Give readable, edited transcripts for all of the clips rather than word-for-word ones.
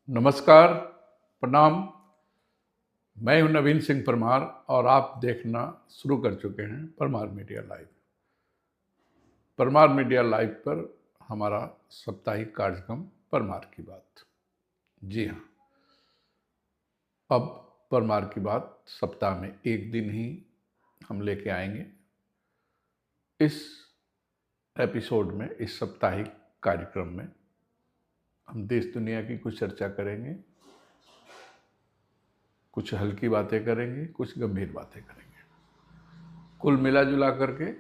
नमस्कार, प्रणाम। मैं हूं नवीन सिंह परमार और आप देखना शुरू कर चुके हैं Parmar media live. Parmar media live पर हमारा साप्ताहिक कार्यक्रम परमार की बात। जी हाँ, अब परमार की बात सप्ताह में एक दिन ही हम लेके आएंगे। इस एपिसोड में, इस साप्ताहिक कार्यक्रम में हम देश दुनिया की कुछ चर्चा करेंगे, कुछ हल्की बातें करेंगे, कुछ गंभीर बातें करेंगे। कुल मिला जुला करके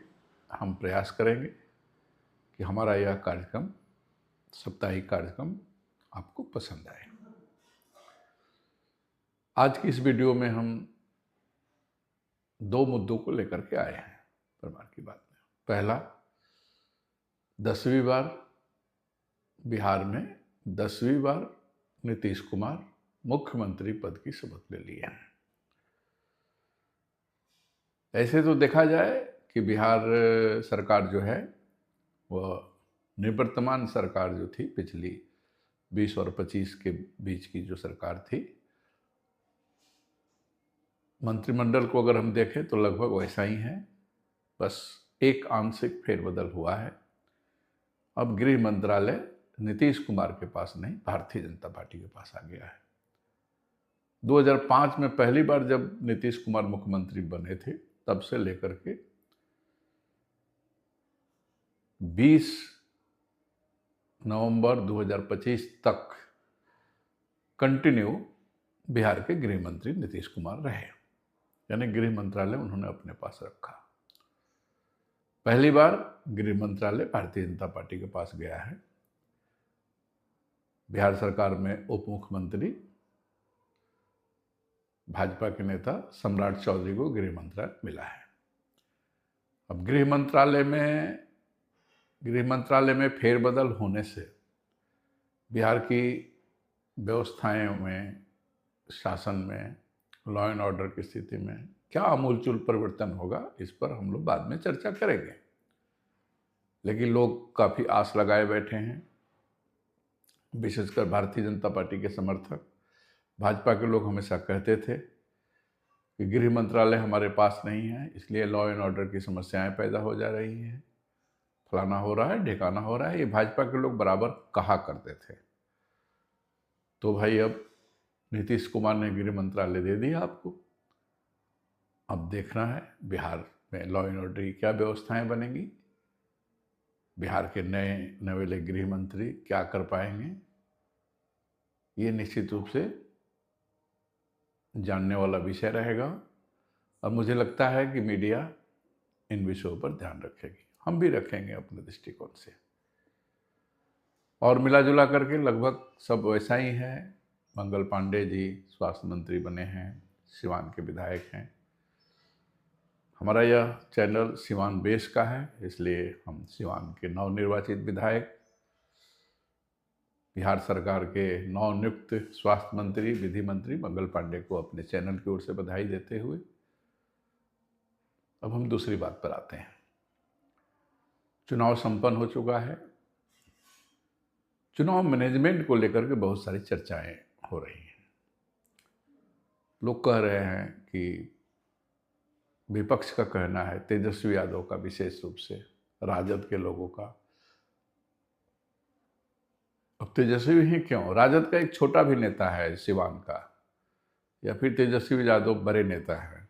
हम प्रयास करेंगे कि हमारा यह कार्यक्रम, साप्ताहिक कार्यक्रम, आपको पसंद आए। आज की इस वीडियो में हम दो मुद्दों को लेकर के आए हैं परमार की बात में। पहला, 10वीं बार बिहार में 10वीं बार नीतीश कुमार मुख्यमंत्री पद की शपथ ले लिए हैं। ऐसे तो देखा जाए कि बिहार सरकार जो है वह निवर्तमान सरकार जो थी, पिछली 20 और 25 के बीच की जो सरकार थी, मंत्रिमंडल को अगर हम देखें तो लगभग वैसा ही है, बस एक आंशिक फेरबदल हुआ है। अब गृह मंत्रालय नीतीश कुमार के पास नहीं, भारतीय जनता पार्टी के पास आ गया है। 2005 में पहली बार जब नीतीश कुमार मुख्यमंत्री बने थे, तब से लेकर के 20 नवंबर 2025 तक कंटिन्यू बिहार के गृह मंत्री नीतीश कुमार रहे, यानी गृह मंत्रालय उन्होंने अपने पास रखा। पहली बार गृह मंत्रालय भारतीय जनता पार्टी के पास गया है। बिहार सरकार में उप मुख्यमंत्री भाजपा के नेता सम्राट चौधरी को गृह मंत्रालय मिला है। अब गृह मंत्रालय में फेरबदल होने से बिहार की व्यवस्थाएं में, शासन में, लॉ एंड ऑर्डर की स्थिति में क्या आमूलचूल परिवर्तन होगा, इस पर हम लोग बाद में चर्चा करेंगे। लेकिन लोग काफ़ी आस लगाए बैठे हैं, विशेषकर भारतीय जनता पार्टी के समर्थक। भाजपा के लोग हमेशा कहते थे कि गृह मंत्रालय हमारे पास नहीं है, इसलिए लॉ एंड ऑर्डर की समस्याएं पैदा हो जा रही हैं, फलाना हो रहा है, ढिकाना हो रहा है, ये भाजपा के लोग बराबर कहा करते थे। तो भाई अब नीतीश कुमार ने गृह मंत्रालय दे दिया आपको। अब देखना है बिहार में लॉ एंड ऑर्डर की क्या व्यवस्थाएं बनेंगी, बिहार के नए नवेले गृह मंत्री क्या कर पाएंगे, ये निश्चित रूप से जानने वाला विषय रहेगा। और मुझे लगता है कि मीडिया इन विषयों पर ध्यान रखेगी, हम भी रखेंगे अपने दृष्टिकोण से। और मिला जुला करके लगभग सब वैसा ही है। मंगल पांडे जी स्वास्थ्य मंत्री बने हैं, सिवान के विधायक हैं। हमारा यह चैनल सिवान बेस का है, इसलिए हम सिवान के नवनिर्वाचित विधायक, बिहार सरकार के नवनियुक्त स्वास्थ्य मंत्री, विधि मंत्री मंगल पांडे को अपने चैनल की ओर से बधाई देते हुए अब हम दूसरी बात पर आते हैं। चुनाव संपन्न हो चुका है। चुनाव मैनेजमेंट को लेकर के बहुत सारी चर्चाएं हो रही हैं। लोग कह रहे हैं कि विपक्ष का कहना है, तेजस्वी यादव का, विशेष रूप से राजद के लोगों का। अब तेजस्वी ही क्यों, राजद का एक छोटा भी नेता है सिवान का, या फिर तेजस्वी यादव बड़े नेता हैं।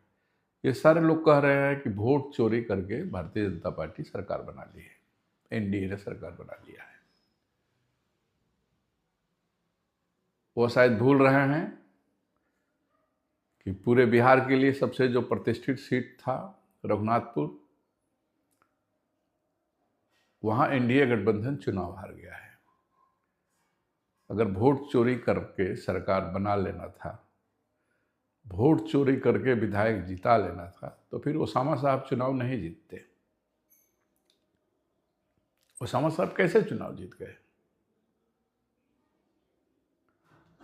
ये सारे लोग कह रहे हैं कि वोट चोरी करके भारतीय जनता पार्टी सरकार बना ली है, एनडीए ने सरकार बना लिया है। वो शायद भूल रहे हैं कि पूरे बिहार के लिए सबसे जो प्रतिष्ठित सीट था रघुनाथपुर, वहां एनडीए गठबंधन चुनाव हार गया है। अगर वोट चोरी करके सरकार बना लेना था, वोट चोरी करके विधायक जिता लेना था, तो फिर ओसामा साहब चुनाव नहीं जीतते। ओसामा साहब कैसे चुनाव जीत गए?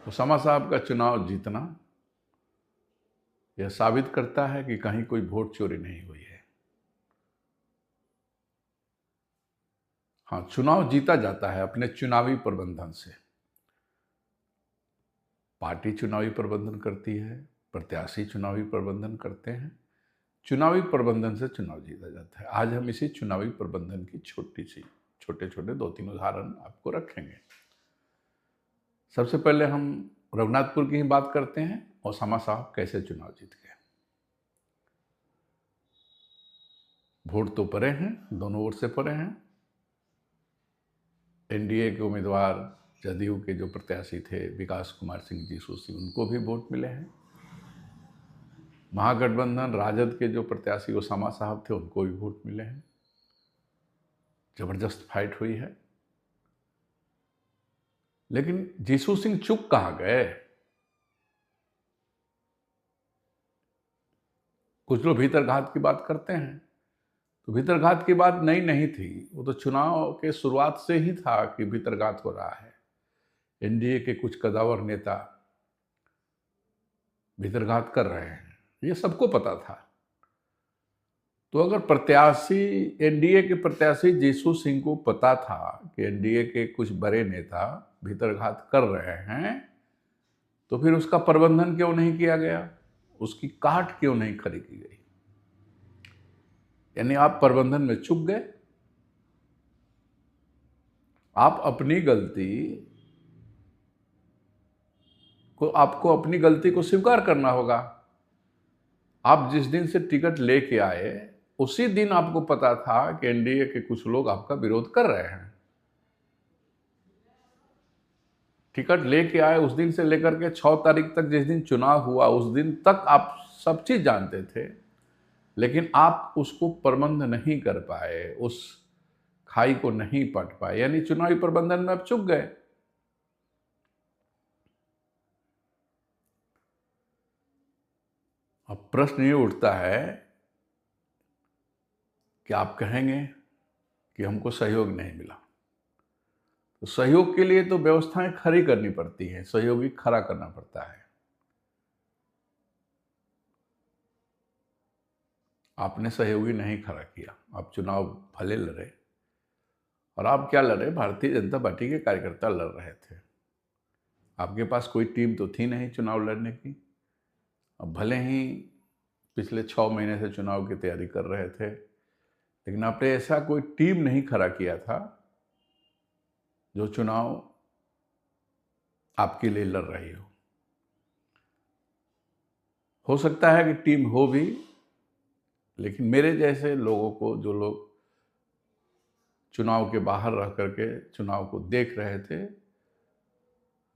ओसामा साहब का चुनाव जीतना यह साबित करता है कि कहीं कोई वोट चोरी नहीं हुई है। हाँ, चुनाव जीता जाता है अपने चुनावी प्रबंधन से। पार्टी चुनावी प्रबंधन करती है, प्रत्याशी चुनावी प्रबंधन करते हैं, चुनावी प्रबंधन से चुनाव जीता जाता है। आज हम इसी चुनावी प्रबंधन की छोटे छोटे 2-3 उदाहरण आपको रखेंगे। सबसे पहले हम रघुनाथपुर की ही बात करते हैं, ओसामा साहब कैसे चुनाव जीत गए। वोट तो पड़े हैं, दोनों ओर से पड़े हैं। एनडीए के उम्मीदवार जदयू के जो प्रत्याशी थे विकास कुमार सिंह जीसू सिंह, उनको भी वोट मिले हैं। महागठबंधन राजद के जो प्रत्याशी ओसामा साहब थे, उनको भी वोट मिले हैं। जबरदस्त फाइट हुई है। लेकिन जीसू सिंह चुप कहाँ गए? कुछ लोग भीतरघात की बात करते हैं, तो भीतरघात की बात नई नहीं थी। वो तो चुनाव के शुरुआत से ही था कि भीतरघात हो रहा है। एनडीए के कुछ कदावर नेता भीतरघात कर रहे हैं, ये सबको पता था। तो अगर प्रत्याशी, एनडीए के प्रत्याशी जीसू सिंह को पता था कि एनडीए के कुछ बड़े नेता भीतरघात कर रहे हैं, तो फिर उसका प्रबंधन क्यों नहीं किया गया? उसकी काट क्यों नहीं खड़ी की गई? यानी आप प्रबंधन में चूक गए। आपको अपनी गलती को स्वीकार करना होगा। आप जिस दिन से टिकट लेके आए, उसी दिन आपको पता था कि एनडीए के कुछ लोग आपका विरोध कर रहे हैं। टिकट लेके आए उस दिन से लेकर के 6 तारीख तक, जिस दिन चुनाव हुआ, उस दिन तक आप सब चीज जानते थे, लेकिन आप उसको प्रबंध नहीं कर पाए, उस खाई को नहीं पट पाए, यानी चुनावी प्रबंधन में आप चूक गए। अब प्रश्न ये उठता है कि आप कहेंगे कि हमको सहयोग नहीं मिला। तो सहयोग के लिए तो व्यवस्थाएं खड़ी करनी पड़ती हैं, सहयोगी खड़ा करना पड़ता है। आपने सहयोगी नहीं खड़ा किया, आप चुनाव भले लड़े। और आप क्या लड़े? भारतीय जनता पार्टी के कार्यकर्ता लड़ रहे थे। आपके पास कोई टीम तो थी नहीं चुनाव लड़ने की। अब भले ही पिछले 6 महीने से चुनाव की तैयारी कर रहे थे, लेकिन आपने ऐसा कोई टीम नहीं खड़ा किया था जो चुनाव आपके लिए लड़ रही हो सकता है कि टीम हो भी, लेकिन मेरे जैसे लोगों को, जो लोग चुनाव के बाहर रह करके चुनाव को देख रहे थे,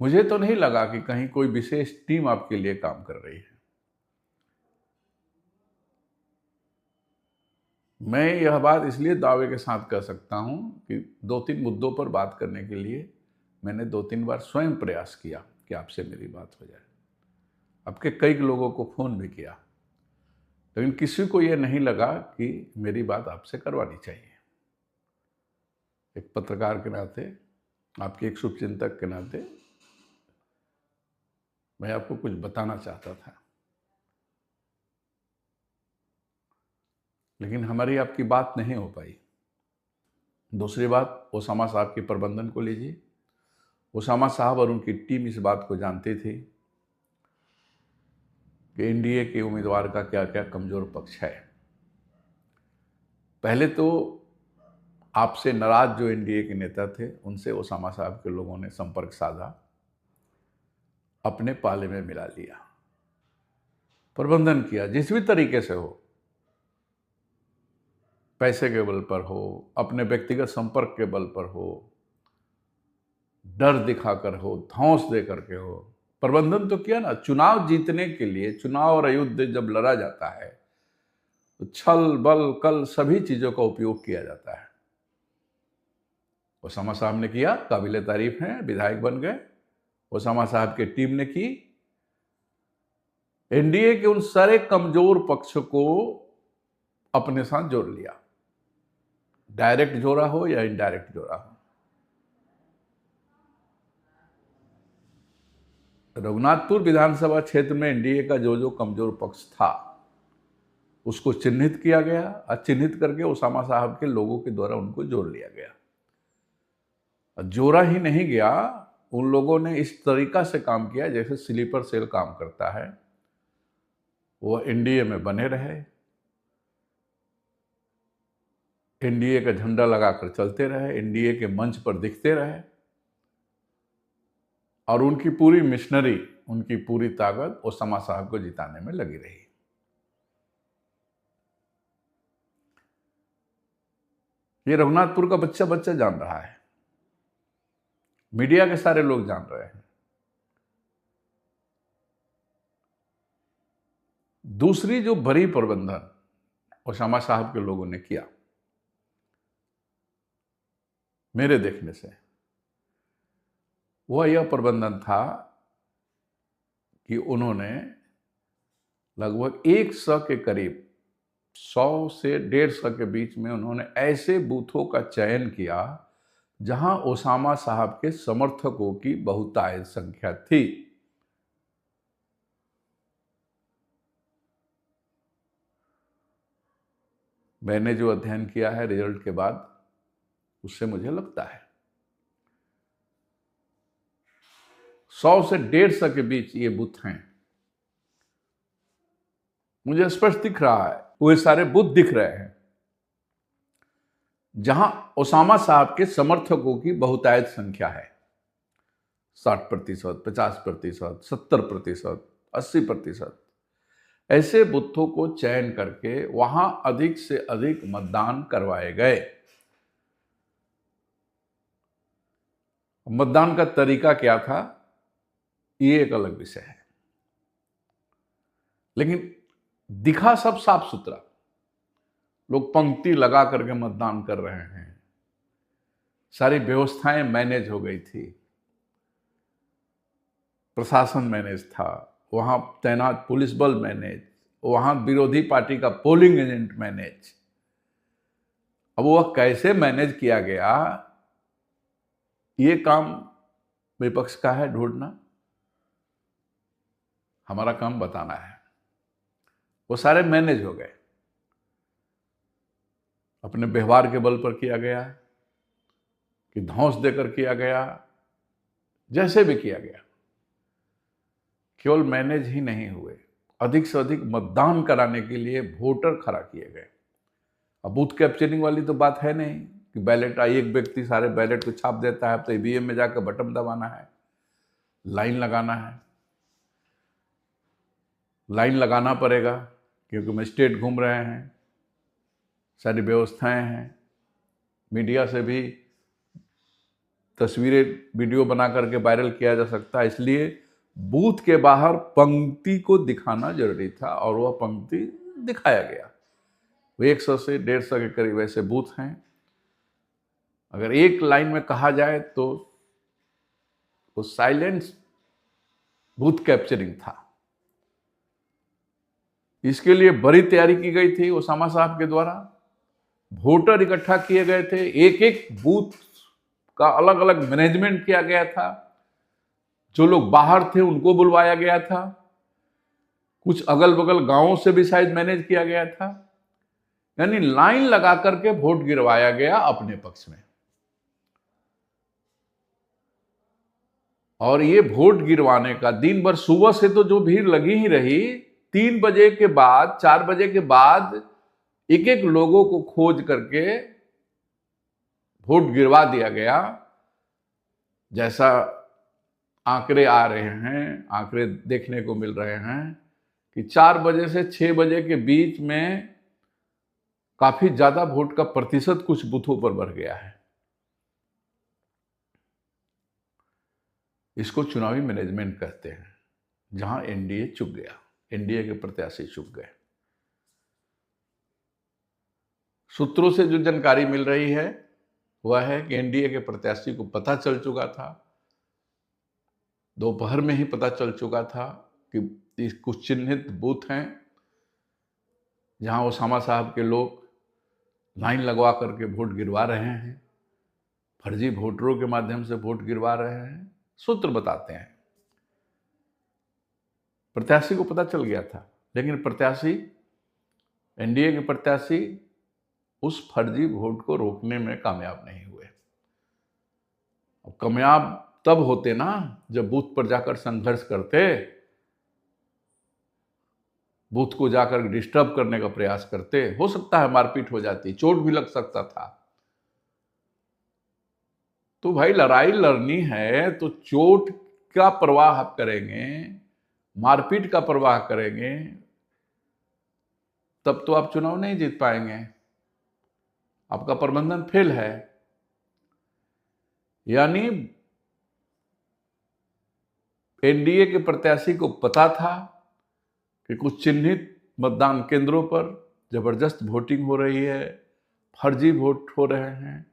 मुझे तो नहीं लगा कि कहीं कोई विशेष टीम आपके लिए काम कर रही है। मैं यह बात इसलिए दावे के साथ कह सकता हूं कि 2-3 मुद्दों पर बात करने के लिए मैंने 2-3 बार स्वयं प्रयास किया कि आपसे मेरी बात हो जाए। आपके कई लोगों को फोन भी किया, लेकिन किसी को यह नहीं लगा कि मेरी बात आपसे करवानी चाहिए। एक पत्रकार के नाते, आपके एक शुभचिंतक के नाते मैं आपको कुछ बताना चाहता था, लेकिन हमारी आपकी बात नहीं हो पाई। दूसरी बात, ओसामा साहब के प्रबंधन को लीजिए। ओसामा साहब और उनकी टीम इस बात को जानती थी कि एनडीए के उम्मीदवार का क्या क्या कमजोर पक्ष है। पहले तो आपसे नाराज जो एनडीए के नेता थे, उनसे ओसामा साहब के लोगों ने संपर्क साधा, अपने पाले में मिला लिया, प्रबंधन किया जिस भी तरीके से हो, पैसे के बल पर हो, अपने व्यक्तिगत संपर्क के बल पर हो, डर दिखाकर हो, धौंस दे करके हो, प्रबंधन तो किया ना। चुनाव जीतने के लिए, चुनाव और युद्ध जब लड़ा जाता है तो छल बल कल सभी चीजों का उपयोग किया जाता है। ओसामा साहब ने किया, काबिले तारीफ है, विधायक बन गए। ओसामा साहब की टीम ने की, एनडीए के उन सारे कमजोर पक्ष को अपने साथ जोड़ लिया, डायरेक्ट जोड़ा हो या इनडायरेक्ट जोड़ा हो। रघुनाथपुर विधानसभा क्षेत्र में एनडीए का जो जो कमजोर पक्ष था, उसको चिन्हित किया गया और चिन्हित करके ओसामा साहब के लोगों के द्वारा उनको जोड़ लिया गया। जोड़ा ही नहीं गया, उन लोगों ने इस तरीका से काम किया जैसे स्लीपर सेल काम करता है। वो एनडीए में बने रहे, एनडीए का झंडा लगाकर चलते रहे, एनडीए के मंच पर दिखते रहे, और उनकी पूरी मिशनरी, उनकी पूरी ताकत ओसामा साहब को जिताने में लगी रही। ये रघुनाथपुर का बच्चा बच्चा जान रहा है, मीडिया के सारे लोग जान रहे हैं। दूसरी जो बड़ी प्रबंधन ओसामा साहब के लोगों ने किया, मेरे देखने से, वह यह प्रबंधन था कि उन्होंने लगभग 100 के करीब, 100 से 150 के बीच में उन्होंने ऐसे बूथों का चयन किया जहां ओसामा साहब के समर्थकों की बहुतायत संख्या थी। मैंने जो अध्ययन किया है रिजल्ट के बाद, उससे मुझे लगता है 100 से 150 के बीच ये बूथ हैं। मुझे स्पष्ट दिख रहा है, वो सारे बूथ दिख रहे हैं जहां ओसामा साहब के समर्थकों की बहुतायत संख्या है। 60%, 50%, 70%, 80%, ऐसे बूथों को चयन करके वहां अधिक से अधिक मतदान करवाए गए। मतदान का तरीका क्या था, ये एक अलग विषय है, लेकिन दिखा सब साफ सुथरा। लोग पंक्ति लगा करके मतदान कर रहे हैं, सारी व्यवस्थाएं मैनेज हो गई थी, प्रशासन मैनेज था, वहां तैनात पुलिस बल मैनेज, वहां विरोधी पार्टी का पोलिंग एजेंट मैनेज। अब वह कैसे मैनेज किया गया, ये काम विपक्ष का है ढूंढना, हमारा काम बताना है। वो सारे मैनेज हो गए, अपने व्यवहार के बल पर किया गया कि धौंस देकर किया गया, जैसे भी किया गया। केवल मैनेज ही नहीं हुए, अधिक से अधिक मतदान कराने के लिए वोटर खड़ा किए गए। अब बूथ कैप्चरिंग वाली तो बात है नहीं कि बैलेट एक व्यक्ति सारे बैलेट को छाप देता है। अब तो ईवीएम में जाकर बटन दबाना है, लाइन लगाना है, लाइन लगाना पड़ेगा क्योंकि मजिस्ट्रेट घूम रहे हैं, सारी व्यवस्थाएं हैं। मीडिया से भी तस्वीरें वीडियो बना करके वायरल किया जा सकता है, इसलिए बूथ के बाहर पंक्ति को दिखाना जरूरी था और वह पंक्ति दिखाया गया। वो 100 से 150 के करीब ऐसे बूथ हैं। अगर एक लाइन में कहा जाए तो वो साइलेंस बूथ कैप्चरिंग था। इसके लिए बड़ी तैयारी की गई थी ओसामा साहब के द्वारा, वोटर इकट्ठा किए गए थे, एक एक बूथ का अलग अलग मैनेजमेंट किया गया था, जो लोग बाहर थे उनको बुलवाया गया था, कुछ अगल बगल गांवों से भी शायद मैनेज किया गया था। यानी लाइन लगा करके वोट गिरवाया गया अपने पक्ष में। और ये वोट गिरवाने का दिन भर सुबह से तो जो भीड़ लगी ही रही, 3 बजे के बाद, 4 बजे के बाद एक एक लोगों को खोज करके वोट गिरवा दिया गया। जैसा आंकड़े आ रहे हैं, आंकड़े देखने को मिल रहे हैं कि 4 बजे से 6 बजे के बीच में काफी ज्यादा वोट का प्रतिशत कुछ बूथों पर बढ़ गया है। इसको चुनावी मैनेजमेंट कहते हैं, जहां एनडीए चूक गया, एनडीए के प्रत्याशी चूक गए। सूत्रों से जो जानकारी मिल रही है वह है कि एनडीए के प्रत्याशी को पता चल चुका था, दोपहर में ही पता चल चुका था कि कुछ चिन्हित बूथ हैं जहां ओसामा साहब के लोग लाइन लगवा करके वोट गिरवा रहे हैं, फर्जी वोटरों के माध्यम से वोट गिरवा रहे हैं। सूत्र बताते हैं प्रत्याशी को पता चल गया था, लेकिन प्रत्याशी, एनडीए के प्रत्याशी उस फर्जी वोट को रोकने में कामयाब नहीं हुए। अब कामयाब तब होते ना जब बूथ पर जाकर संघर्ष करते, बूथ को जाकर डिस्टर्ब करने का प्रयास करते। हो सकता है मारपीट हो जाती, चोट भी लग सकता था। तो भाई लड़ाई लड़नी है तो चोट का परवाह आप करेंगे, मारपीट का परवाह करेंगे, तब तो आप चुनाव नहीं जीत पाएंगे। आपका प्रबंधन फेल है। यानी एनडीए के प्रत्याशी को पता था कि कुछ चिन्हित मतदान केंद्रों पर जबरदस्त वोटिंग हो रही है, फर्जी वोट हो रहे हैं।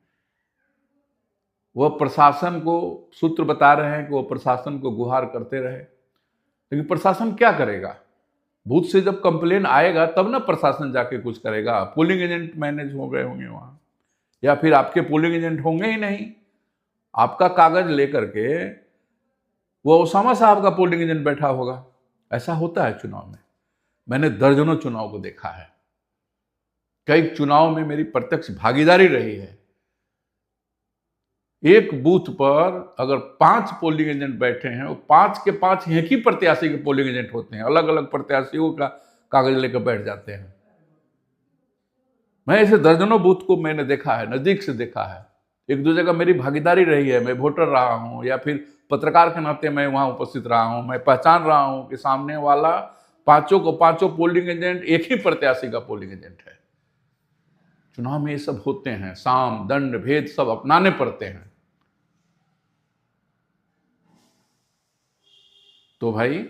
वह प्रशासन को सूत्र बता रहे हैं कि वह प्रशासन को गुहार करते रहे, लेकिन प्रशासन क्या करेगा? बूथ से जब कंप्लेन आएगा तब ना प्रशासन जाके कुछ करेगा। पोलिंग एजेंट मैनेज हो गए होंगे वहां, या फिर आपके पोलिंग एजेंट होंगे ही नहीं। आपका कागज लेकर के वो ओसामा साहब का पोलिंग एजेंट बैठा होगा। ऐसा होता है चुनाव में। मैंने दर्जनों चुनाव को देखा है, कई चुनाव में मेरी प्रत्यक्ष भागीदारी रही है। एक बूथ पर अगर 5 पोलिंग एजेंट बैठे हैं, वो 5 के 5 एक ही प्रत्याशी के पोलिंग एजेंट होते हैं, अलग अलग प्रत्याशियों का कागज लेकर बैठ जाते हैं। मैं ऐसे दर्जनों बूथ को मैंने देखा है, नजदीक से देखा है। एक दो जगह मेरी भागीदारी रही है, मैं वोटर रहा हूं या फिर पत्रकार के नाते मैं वहां उपस्थित रहा हूं। मैं पहचान रहा हूं कि सामने वाला पांचों पोलिंग एजेंट एक ही प्रत्याशी का पोलिंग एजेंट है। चुनाव में ये सब होते हैं, साम दंड भेद सब अपनाने पड़ते हैं। तो भाई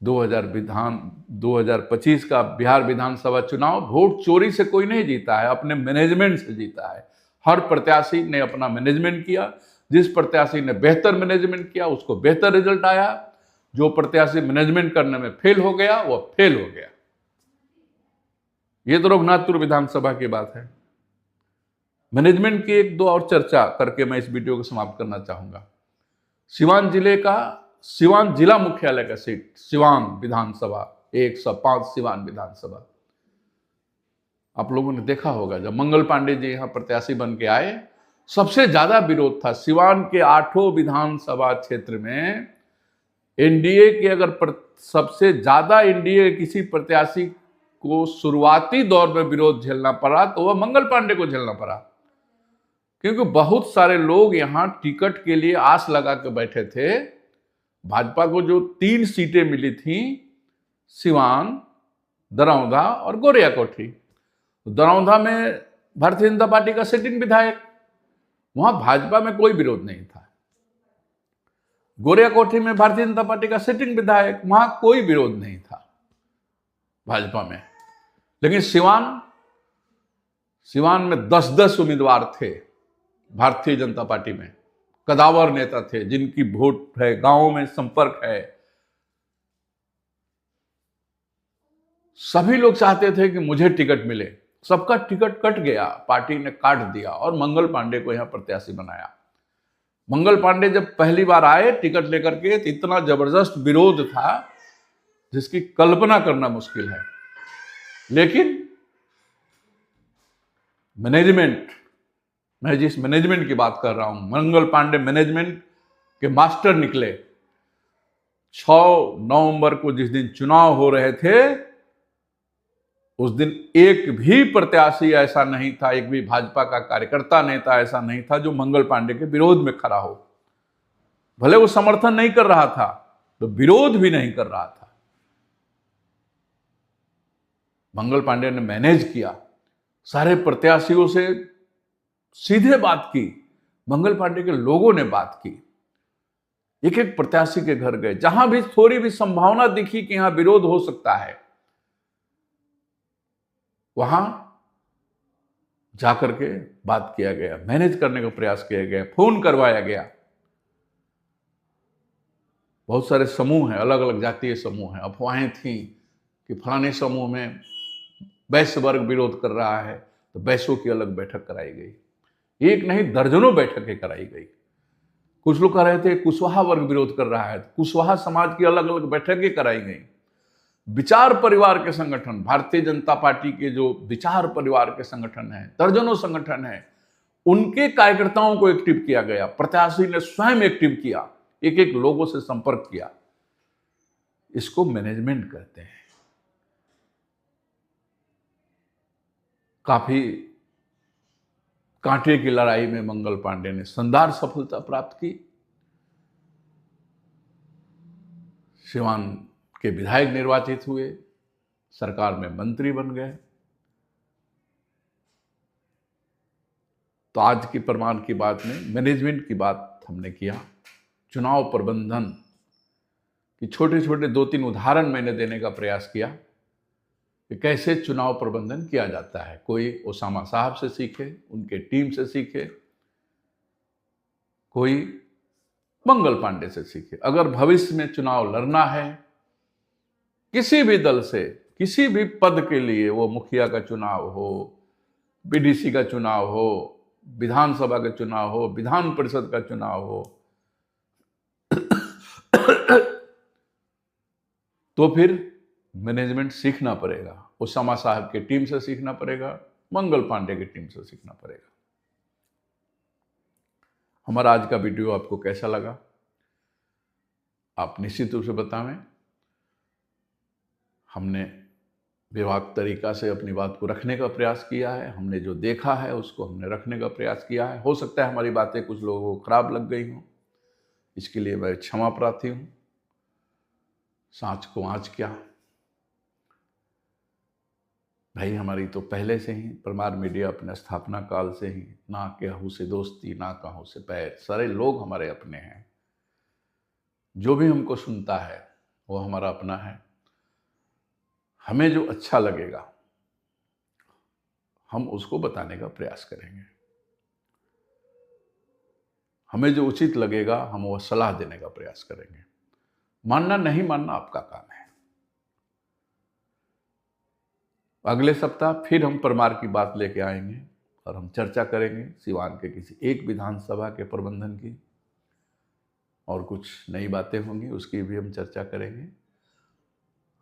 2025 का बिहार विधानसभा चुनाव वोट चोरी से कोई नहीं जीता है, अपने मैनेजमेंट से जीता है। हर प्रत्याशी ने अपना मैनेजमेंट किया। जिस प्रत्याशी ने बेहतर मैनेजमेंट किया उसको बेहतर रिजल्ट आया। जो प्रत्याशी मैनेजमेंट करने में फेल हो गया वो फेल हो गया। ये तो रघुनाथपुर विधानसभा की बात है। मैनेजमेंट की एक दो और चर्चा करके मैं इस वीडियो को समाप्त करना चाहूंगा। सिवान जिला मुख्यालय का सीट, सिवान विधानसभा 105 सिवान विधानसभा, आप लोगों ने देखा होगा जब मंगल पांडे जी यहां प्रत्याशी बन के आए, सबसे ज्यादा विरोध था। सिवान के 8 विधानसभा क्षेत्र में एनडीए के अगर सबसे ज्यादा एनडीए किसी प्रत्याशी को शुरुआती दौर में विरोध झेलना पड़ा तो वह मंगल पांडे को झेलना पड़ा, क्योंकि बहुत सारे लोग यहां टिकट के लिए आस लगा के बैठे थे। भाजपा को जो 3 सीटें मिली थी, सिवान, दरौंधा और गोरियाकोठी, दरौंधा में भारतीय जनता पार्टी का सिटिंग विधायक, वहां भाजपा में कोई विरोध नहीं था। गोरियाकोठी में भारतीय जनता पार्टी का सिटिंग विधायक, वहां कोई विरोध नहीं था भाजपा में। लेकिन सिवान में 10-10 उम्मीदवार थे भारतीय जनता पार्टी में, कदावर नेता थे जिनकी वोट है, गांवों में संपर्क है। सभी लोग चाहते थे कि मुझे टिकट मिले। सबका टिकट कट गया, पार्टी ने काट दिया और मंगल पांडे को यहां प्रत्याशी बनाया। मंगल पांडे जब पहली बार आए टिकट लेकर के तो इतना जबरदस्त विरोध था जिसकी कल्पना करना मुश्किल है। लेकिन मैनेजमेंट, मैं जिस मैनेजमेंट की बात कर रहा हूं, मंगल पांडे मैनेजमेंट के मास्टर निकले। 6 नवंबर को जिस दिन चुनाव हो रहे थे, उस दिन एक भी प्रत्याशी ऐसा नहीं था, एक भी भाजपा का कार्यकर्ता नेता ऐसा नहीं था जो मंगल पांडे के विरोध में खड़ा हो। भले वो समर्थन नहीं कर रहा था तो विरोध भी नहीं कर रहा था। मंगल पांडे ने मैनेज किया, सारे प्रत्याशियों से सीधे बात की। मंगल पांडे के लोगों ने बात की, एक एक प्रत्याशी के घर गए, जहां भी थोड़ी भी संभावना दिखी कि यहां विरोध हो सकता है, वहां जाकर के बात किया गया, मैनेज करने का प्रयास किया गया, फोन करवाया गया। बहुत सारे समूह हैं, अलग अलग जातीय समूह हैं। अफवाहें थी कि फलाने समूह में वैश्य वर्ग विरोध कर रहा है, तो वैश्यों की अलग बैठक कराई गई। एक नहीं दर्जनों बैठकें कराई गई। कुछ लोग कह रहे थे कुशवाहा वर्ग विरोध कर रहा है, कुशवाहा समाज की अलग अलग बैठकें कराई गई। विचार परिवार के संगठन, भारतीय जनता पार्टी के जो विचार परिवार के संगठन हैं, दर्जनों संगठन हैं, उनके कार्यकर्ताओं को एक्टिव किया गया, प्रत्याशी ने स्वयं एक्टिव किया, एक एक लोगों से संपर्क किया। इसको मैनेजमेंट कहते हैं। काफी कांटे की लड़ाई में मंगल पांडे ने शानदार सफलता प्राप्त की। सिवान के विधायक निर्वाचित हुए, सरकार में मंत्री बन गए। तो आज की परमार की बात में मैनेजमेंट की बात हमने किया, चुनाव प्रबंधन की छोटे छोटे 2-3 उदाहरण मैंने देने का प्रयास किया कि कैसे चुनाव प्रबंधन किया जाता है। कोई ओसामा साहब से सीखे, उनके टीम से सीखे, कोई मंगल पांडे से सीखे। अगर भविष्य में चुनाव लड़ना है किसी भी दल से, किसी भी पद के लिए, वो मुखिया का चुनाव हो, बीडीसी का चुनाव हो, विधानसभा का चुनाव हो, विधान परिषद का चुनाव हो, तो फिर मैनेजमेंट सीखना पड़ेगा। ओसामा साहब की टीम से सीखना पड़ेगा, मंगल पांडे की टीम से सीखना पड़ेगा। हमारा आज का वीडियो आपको कैसा लगा आप निश्चित रूप से बतावें। हमने बेबाक तरीका से अपनी बात को रखने का प्रयास किया है। हमने जो देखा है उसको हमने रखने का प्रयास किया है। हो सकता है हमारी बातें कुछ लोगों को खराब लग गई हों, इसके लिए मैं क्षमा प्रार्थी हूँ। सांच को आँच क्या भाई, हमारी तो पहले से ही परमार मीडिया अपने स्थापना काल से ही ना केहू से दोस्ती ना कहूँ से पैर, सारे लोग हमारे अपने हैं। जो भी हमको सुनता है वो हमारा अपना है। हमें जो अच्छा लगेगा हम उसको बताने का प्रयास करेंगे, हमें जो उचित लगेगा हम वो सलाह देने का प्रयास करेंगे। मानना नहीं मानना आपका काम है। अगले सप्ताह फिर हम परमार की बात लेके आएंगे और हम चर्चा करेंगे सिवान के किसी एक विधानसभा के प्रबंधन की, और कुछ नई बातें होंगी उसकी भी हम चर्चा करेंगे।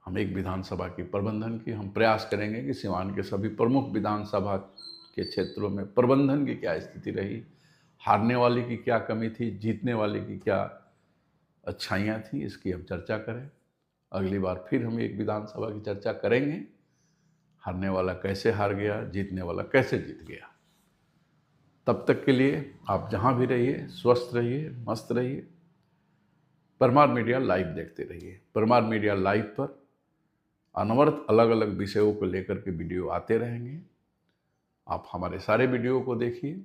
हम एक विधानसभा की प्रबंधन की हम प्रयास करेंगे कि सिवान के सभी प्रमुख विधानसभा के क्षेत्रों में प्रबंधन की क्या स्थिति रही, हारने वाले की क्या कमी थी, जीतने वाले की क्या अच्छाइयाँ थी, इसकी हम चर्चा करें। अगली बार फिर हम एक विधानसभा की चर्चा करेंगे, हारने वाला कैसे हार गया, जीतने वाला कैसे जीत गया। तब तक के लिए आप जहाँ भी रहिए स्वस्थ रहिए, मस्त रहिए। परमार मीडिया लाइव देखते रहिए। परमार मीडिया लाइव पर अनवरत अलग अलग विषयों को लेकर के वीडियो आते रहेंगे। आप हमारे सारे वीडियो को देखिए,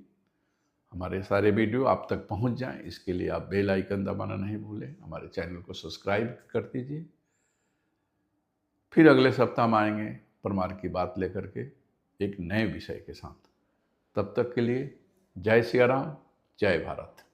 हमारे सारे वीडियो आप तक पहुंच जाएं, इसके लिए आप बेल आइकन दबाना नहीं भूलें। हमारे चैनल को सब्सक्राइब कर दीजिए। फिर अगले सप्ताह हम आएंगे परमार की बात लेकर के एक नए विषय के साथ। तब तक के लिए जय सिया राम, जय भारत।